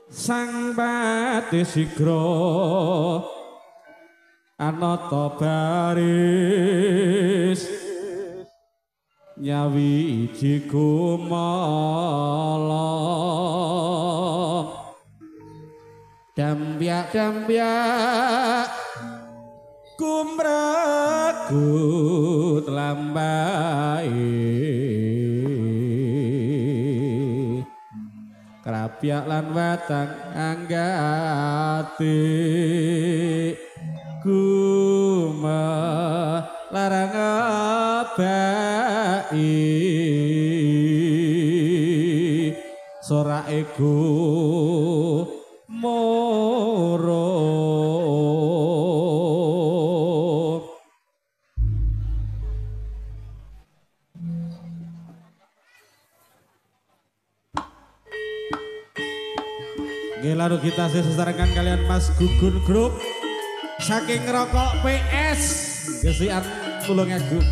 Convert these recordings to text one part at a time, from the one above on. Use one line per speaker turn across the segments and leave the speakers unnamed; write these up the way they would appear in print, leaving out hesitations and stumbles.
sang pati sigra anata baris nyawiji kumala dambyak kumragut lambai krapyak lan watang anggati larang abai sora ego moro lalu kita sesarankan kalian Mas Gugun Group saking rokok PS gesian tulung Agung.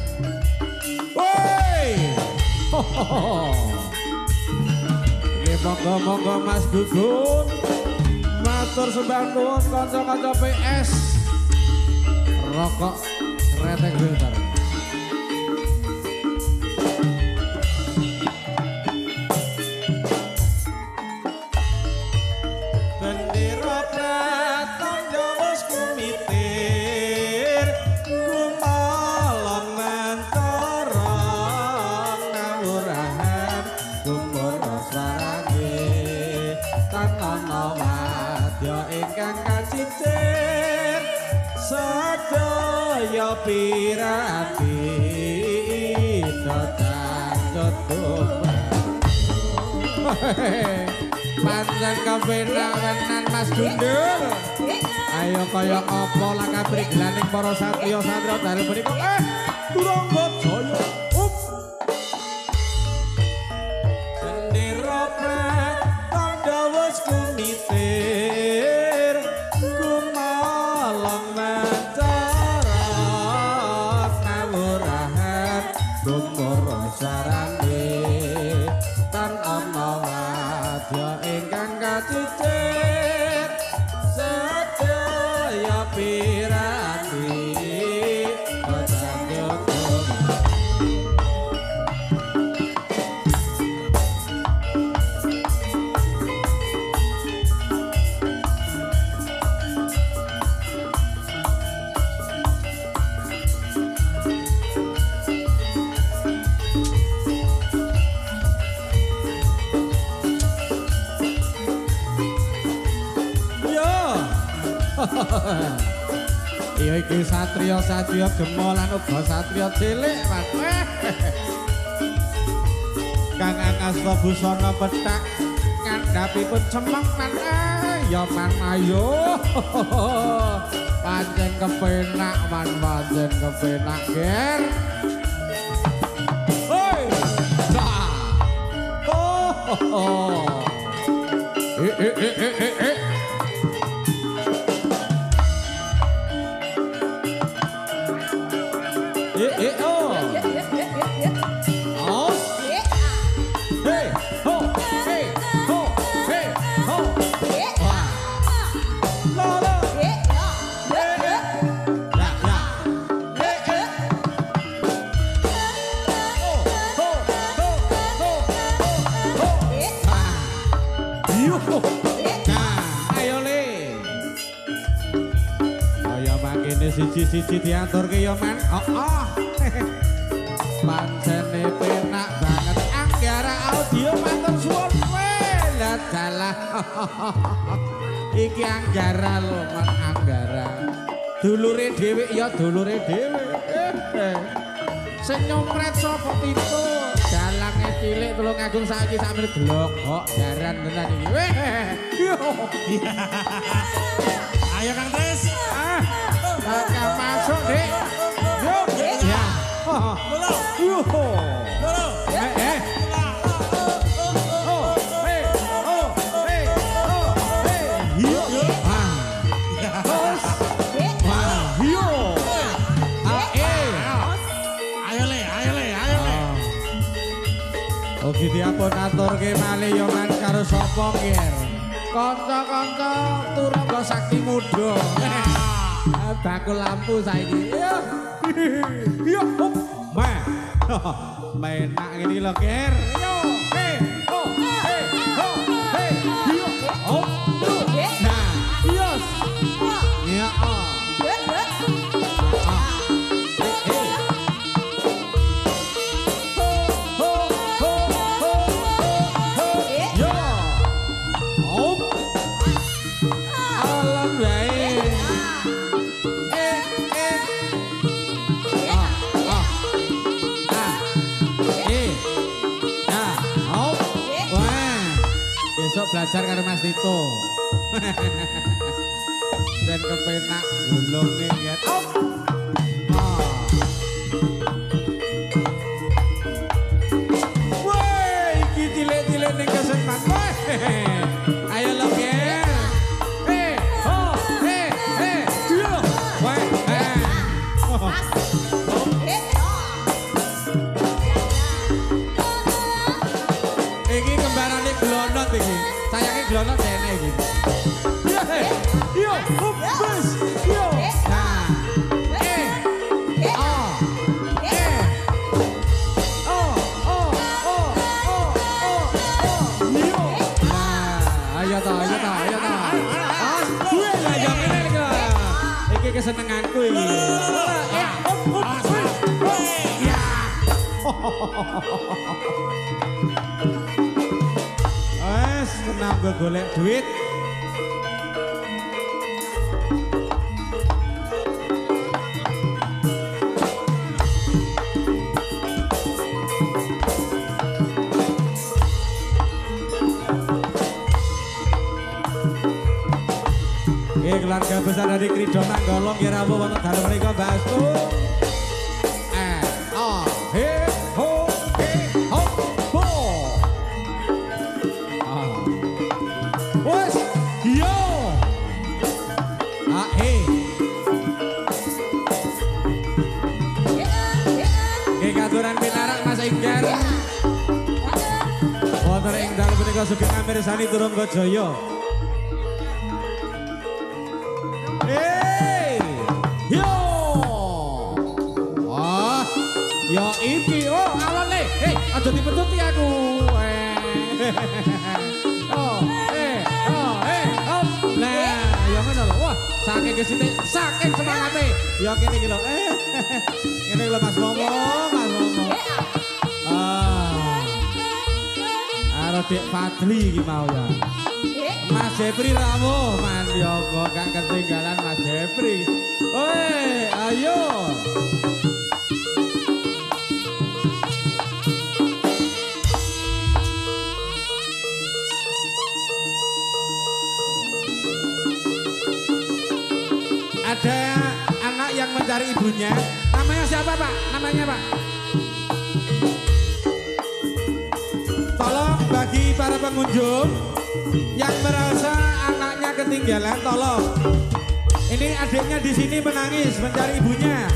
Woi, ini monggo Mas Gugun, matur sembah nuwun kanca-kanca PS rokok retek filter. Sadaya piranti datang tutup pancen kepenak tenan Mas Gundul ayo kaya apa lah kabriglaning para satriya satriya dalem menika Turangga Jaya bendera tanda wis kumitir kumalang sarane tan ana wadya ingkang kacicir sedaya piranti iya iki satriya gemolan uga satriya cilik Mas Kang Angasta busana petak ngandhapipun cemeng man ya man ayo pancen kepenak man pancen kepenak ger hoi siji-siji diaturke ya man pancene penak banget Anggara Audio matur suwun lah dalah iki Anggara lho man Anggara dulure dhewe ya dulure dhewe sing nyomret sapa pitu dalange cilik Tulungagung saiki sampe blok kok jaran tenan iki ayo Kang Tris Kakak masuk dek yuk ya yuk Oke diapun atur ke malih yo man karo sapa nggih Kanca-kanca turangga sakti muda. Bakul lampu saiki. Yo. Hop. Menak ngene iki lho, Ger. Yo. Ho. Ho. Yo. Hop. Nah, yes. Ya. Belajar karo Mas Tito. Ben kepenak gulunge nget. Woi, iki cilik-cilik ning kesenang. Ayo lo, Ger. Ho, yo. Woi, iki kembarane glonot iki. Sayangnya glonot dene iki. Yo, bus. Yo. Nah. Ayo ta. Gue lah yang ngene iki lho. Iki kesenenganku iki. Ya. Senang gue golek duit. Keluarga besar dari Krido Nanggolong ya rawuh wonten dalem mriku Basku. Wonten ing dalem menika sugeng amirsani Turangga Jaya. Yo. Wah, ya iki alone. Aja dipetuti aku. Nah, ya ngono lho. Wah, saking gesine, saking semangate. Ya kene iki lho. Ngene lho Mas Momo. Karo Dek Fadli iki mau ya. Mas Jepri rawuh, mandyoga gak ketinggalan Mas Jepri. Oi, ayo. Ada anak yang mencari ibunya. Namanya siapa, Pak? Namanya, Pak? Tolong bagi para pengunjung yang merasa anaknya ketinggalan, tolong. Ini adiknya di sini menangis mencari ibunya.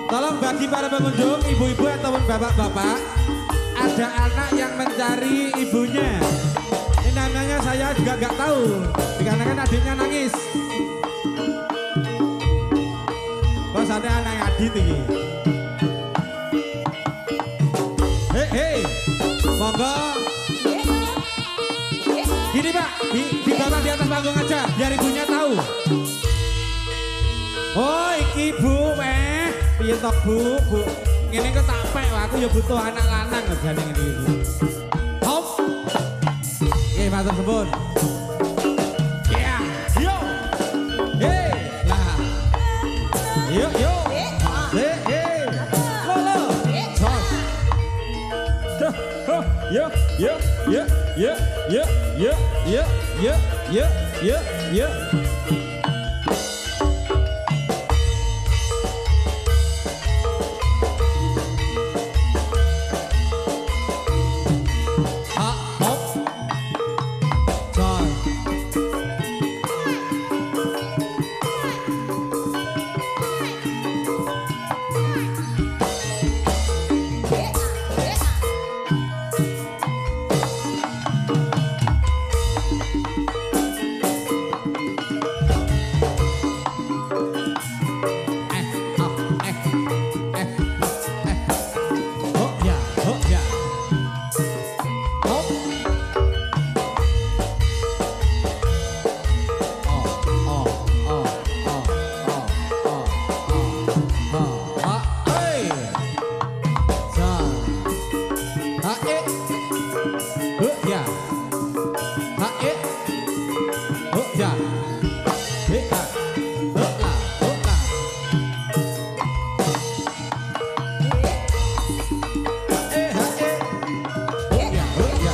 Tolong bagi para pengunjung, ibu-ibu ataupun bapak-bapak, ada anak yang mencari ibunya. Ini namanya saya juga nggak tahu, dikarenakan adiknya nangis. Kok ada anak adit ini? Hei, monggo. Gini Pak, di bawah di atas panggung aja, biar ibunya tahu. Oh, iki Bu, piye tok Bu? Ngene kok tak pek, aku ya butuh anak lanang jane ngene iki. Hop. Nggih, matur suwun. Ya, yo. Hei, lah. Yo. Yo. ha eh oh ya eh ha oh la oh la eh ha eh oh ya oh ya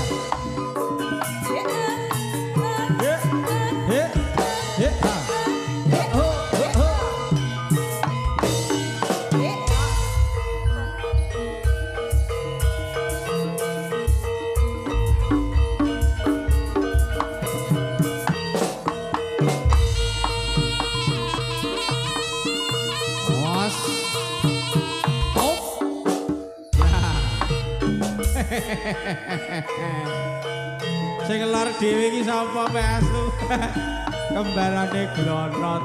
eh eh ha oh oh oh sing lor dhewe iki sapa Astu? Kembarane glonot.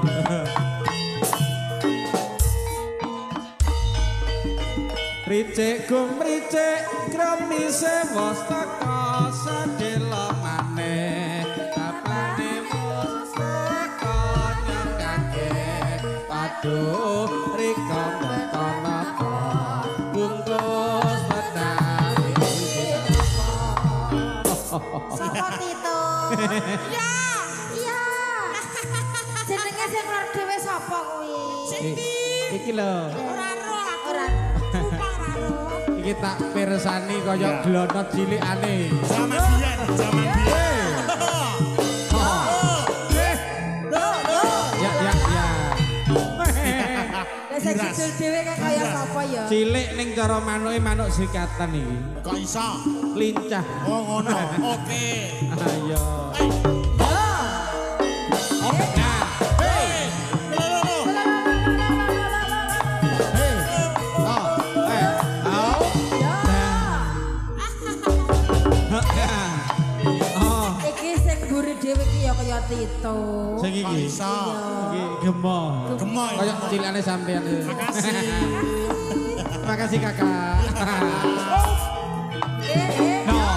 Ricik gum ricik kremise wos teka sedelo maneh tapane wos teka nyangkake aduh rika kono bungkus pedang
Sopo Tito? Iya. Iya. Jenenge sing lor dhewe sapa kuwi?
Iki lho.
Ora ro aku. Ora.
Iki tak pirsani kaya glonot cilikane.
Zaman biyen, zaman biyen.
Ya ya ya.
Lah sing judul dhewe kaya sapa ya?
Cilik ning cara manuke manuk sikatan iki.
Kok iso?
Lincah.
Oh ngono. Oke.
Ayo.
Kaya Tito.
Sing iki. Iki gemoh.
Gemoh.
Kaya cilikane sampean.
Makasih.
Makasih Kakak.
Yeah.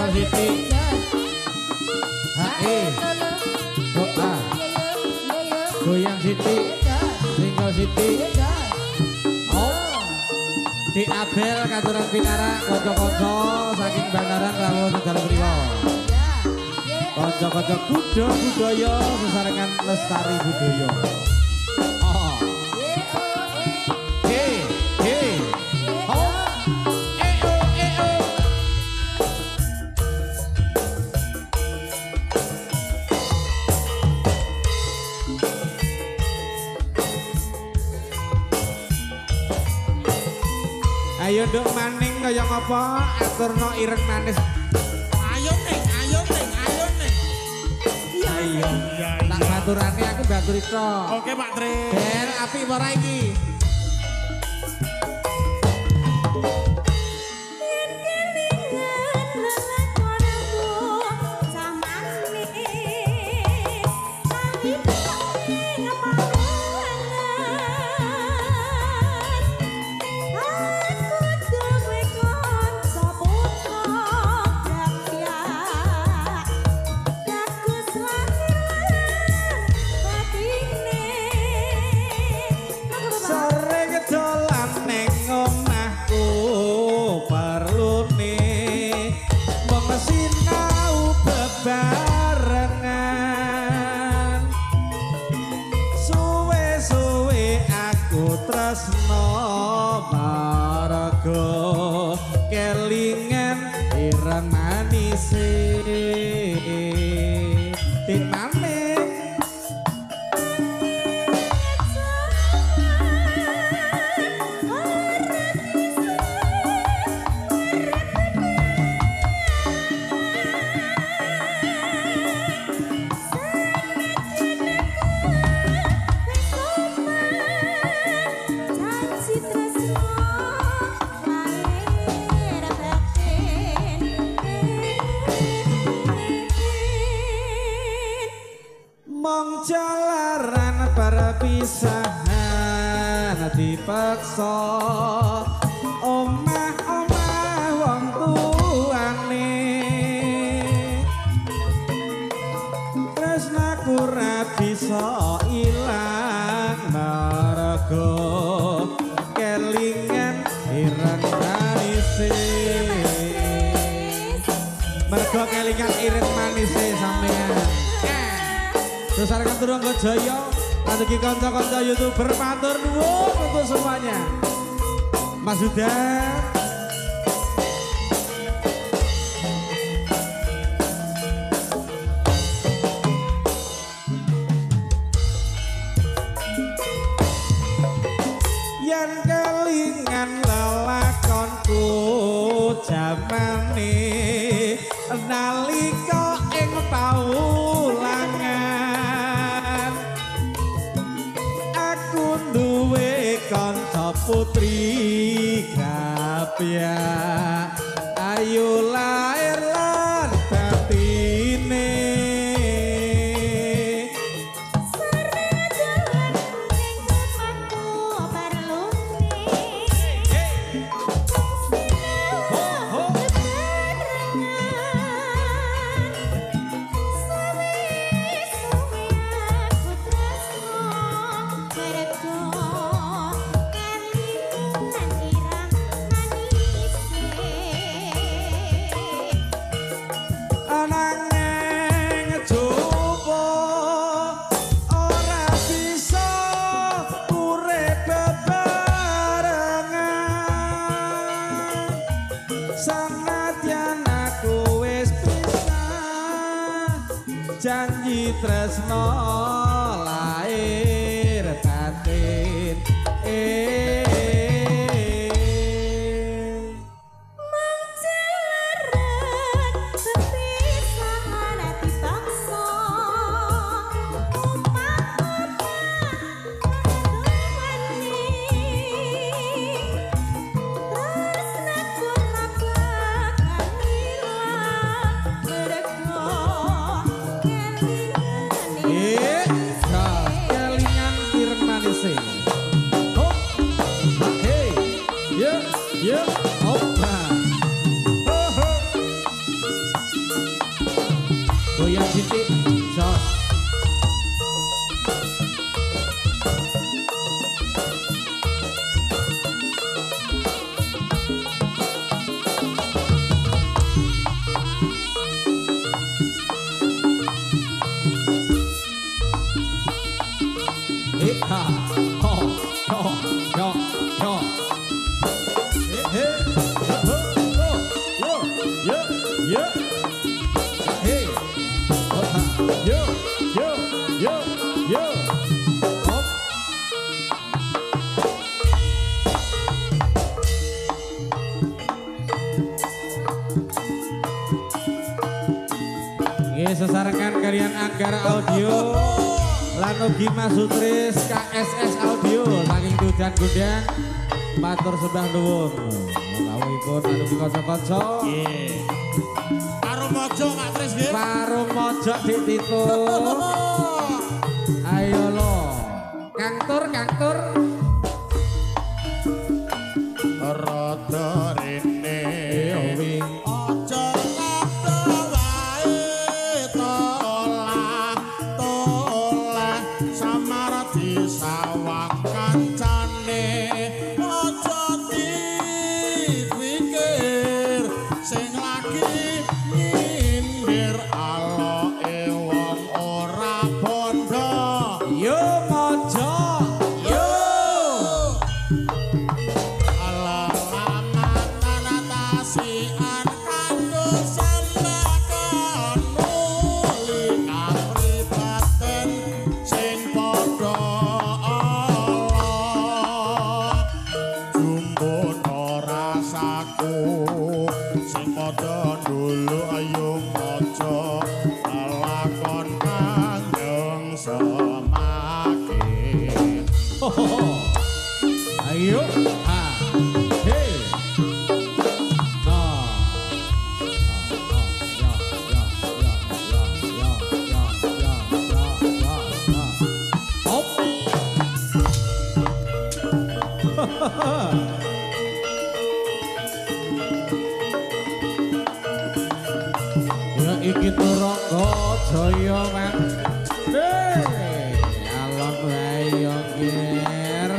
Tinggal Siti. Hae. Doa. Goyang Siti. Tinggal Siti. Oh. Di Abel katuran pinara kanca-kanca saking Bandaran Rawuh Tegal mriku. Kanca-kanca budaya sesarengan lestari budaya. Oh. He, he. Oh. Ayo nduk maning kaya ngapa aturno ireng manis.
Ayo ning, ayo ning, ayo ning.
Ayo.
Iya,
Tak
iya.
baturane aku batur iso.
Oke Pak Tri.
Ben apik ora iki? Sering dolan ning omahku perlune mung sinau bebarengan suwe-suwe aku tresno marga kelingan ireng manise ting maning. Mong jalaran perpisahan dipaksa omah-omah wong tuane tresnaku ra bisa ilang marga kelingan ireng manise mergo kelingan ireng manise sampean. Sesarengan Turangga Jaya, rezeki kanca-kanca YouTuber matur nuwun untuk semuanya. Mas Huda. Yen kelingan lelakonku jamane nalika ing paulangan aku duwe kanca putri Grapia ayu lair lan batine janji tresno lair batin Sesarengan kalian Anggara Audio lan ugi Mas Sutris KSS Audio saking Dudan Gundang matur sembah nuwun kawuhipun anupi kanca-kanca
nggih karo mojo Mak Tris nggih
karo mojo Dik Tito ayo lo Kang Tur
rada rene
wing
aja sawang kancane aja dipikir sing lagi nyindir aloke wong ora bondo
yo mojo yo
ala laman tasian kanggo sembakon muli kapribaten sing padha sing padha dulu ayo maca lakon kanjeng semake
ayo hey iki turangga jaya men alon wae ngir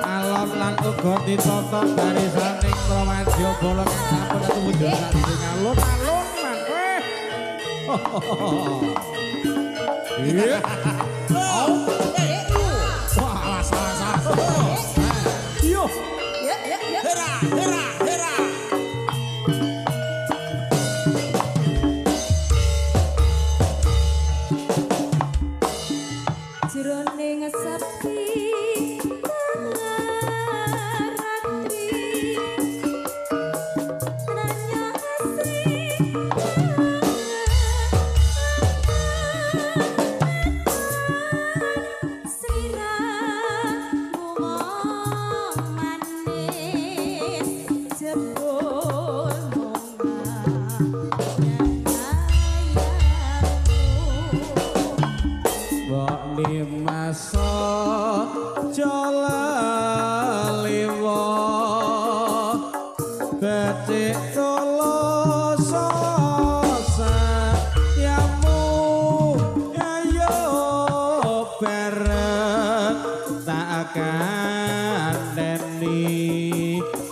alon lan uga ditata barisaning pramadya bala kang sampun tuwujud saking alon man iya wah salah yo hera
Jroning sepi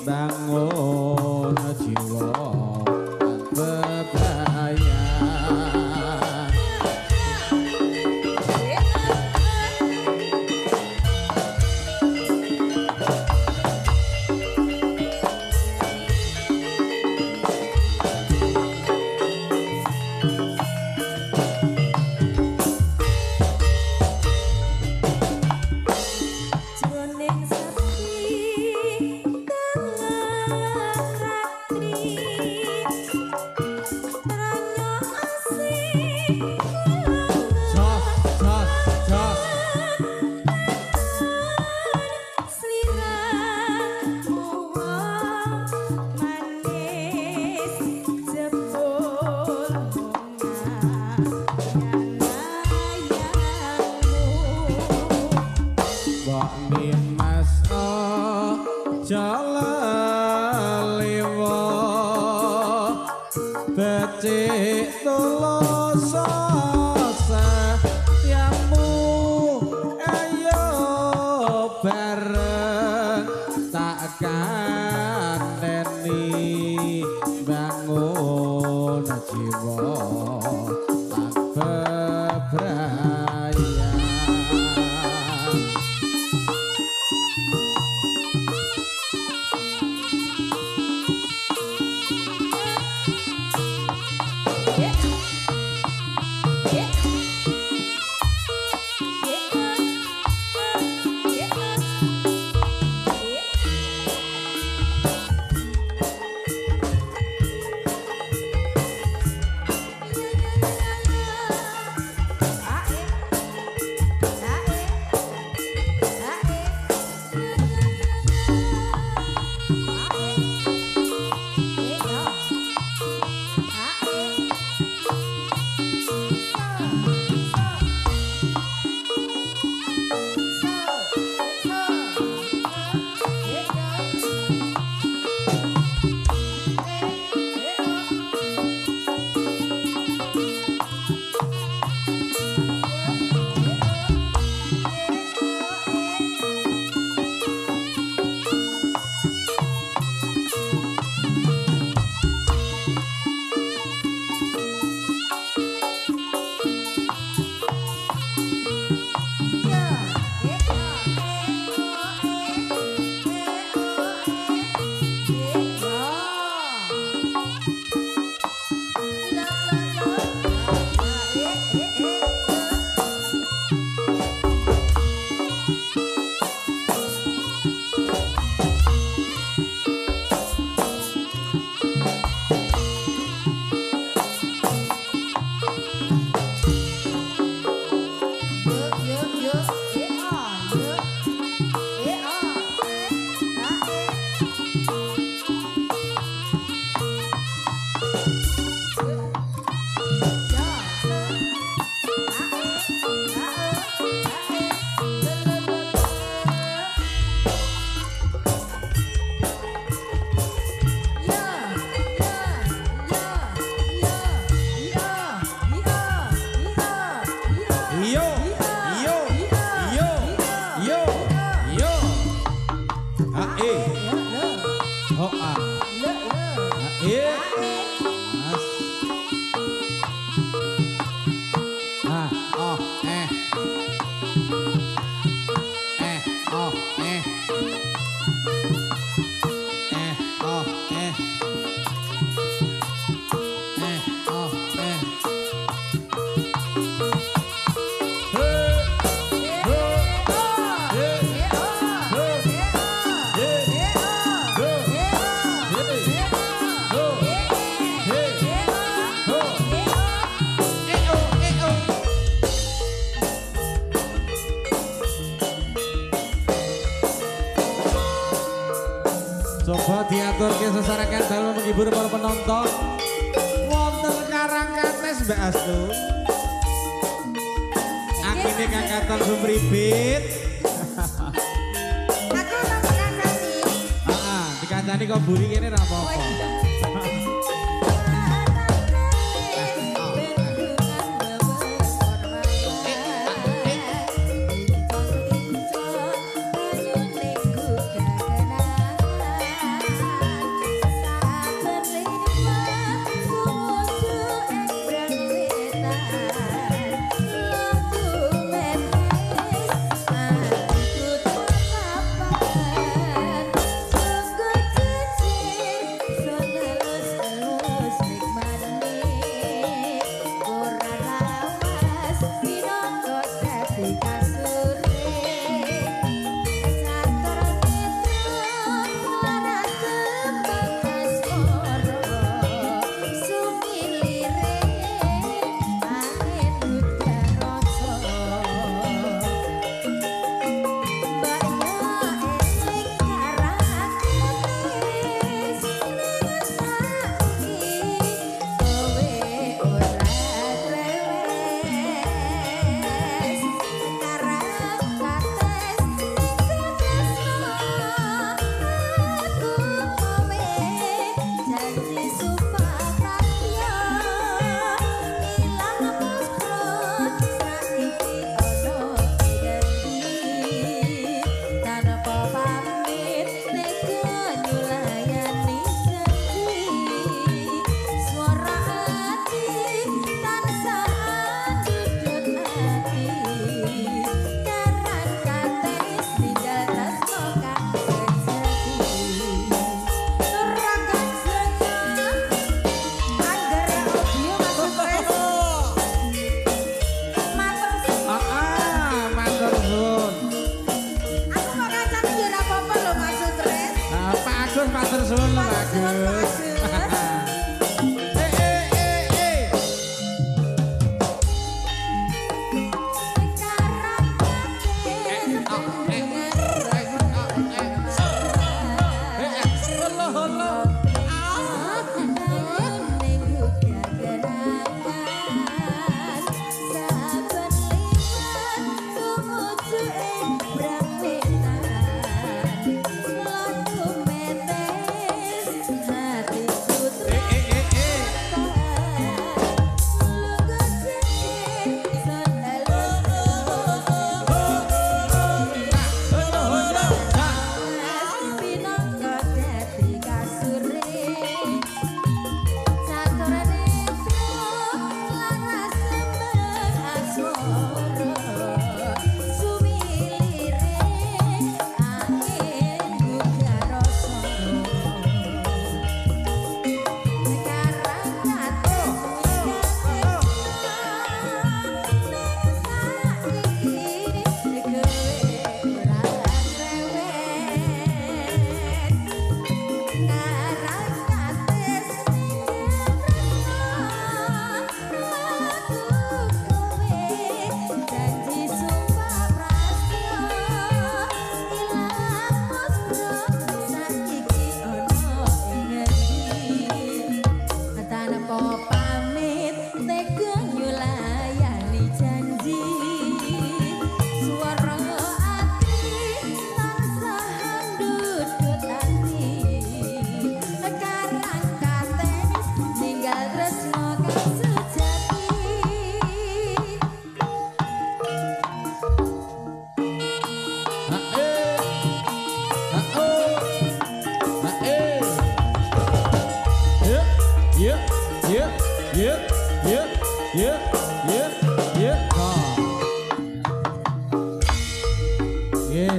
bangun jiwa berbahaya. Becik tuloso sayangmu
Coba diaturke sesarakan dalam menghibur para penonton. Wonten Karangkates Mbak Astu. Akine kangkatan sumribit.
Aku tak kancani.
Heeh, dikancani kok buri kene ra apa-apa. Matur suwun Bagus.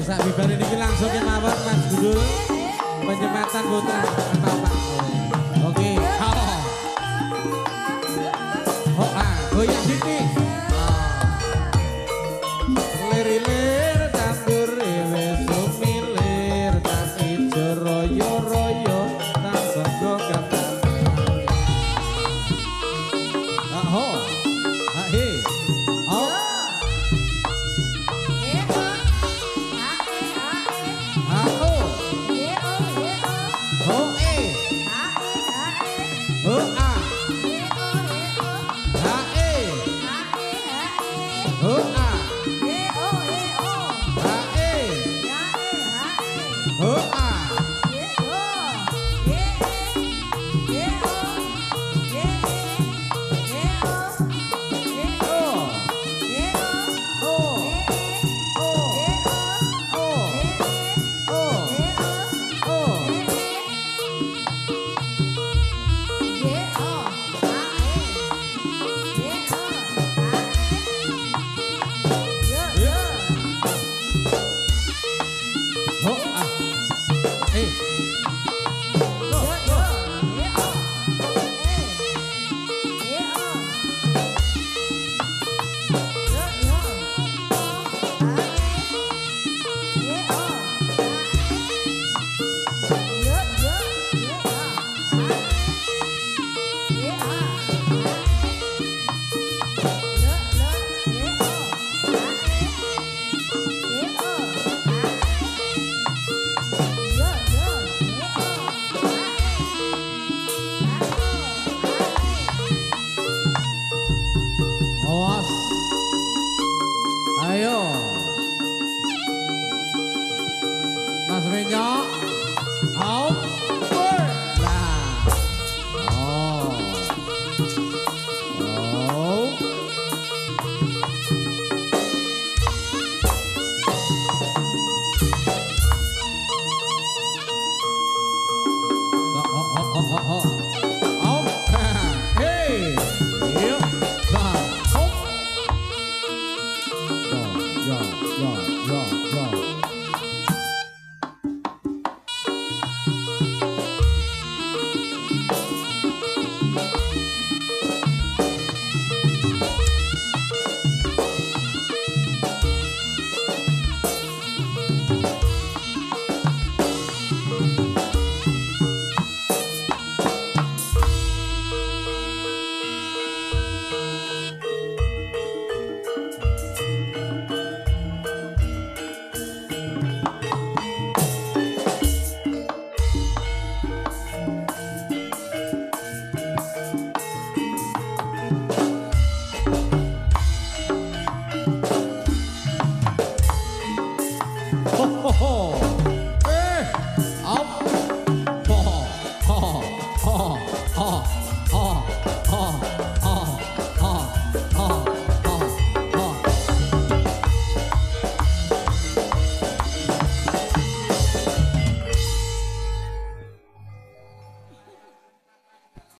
Sak bibar ini langsung ke mawar Mas Gudul penyematan putra apa-apa. Oke. Goyang sini. Lir-lir tandur rewe sumilir tas ijo royo-royo tas sego kata. Aho. Ahe. Oh. yo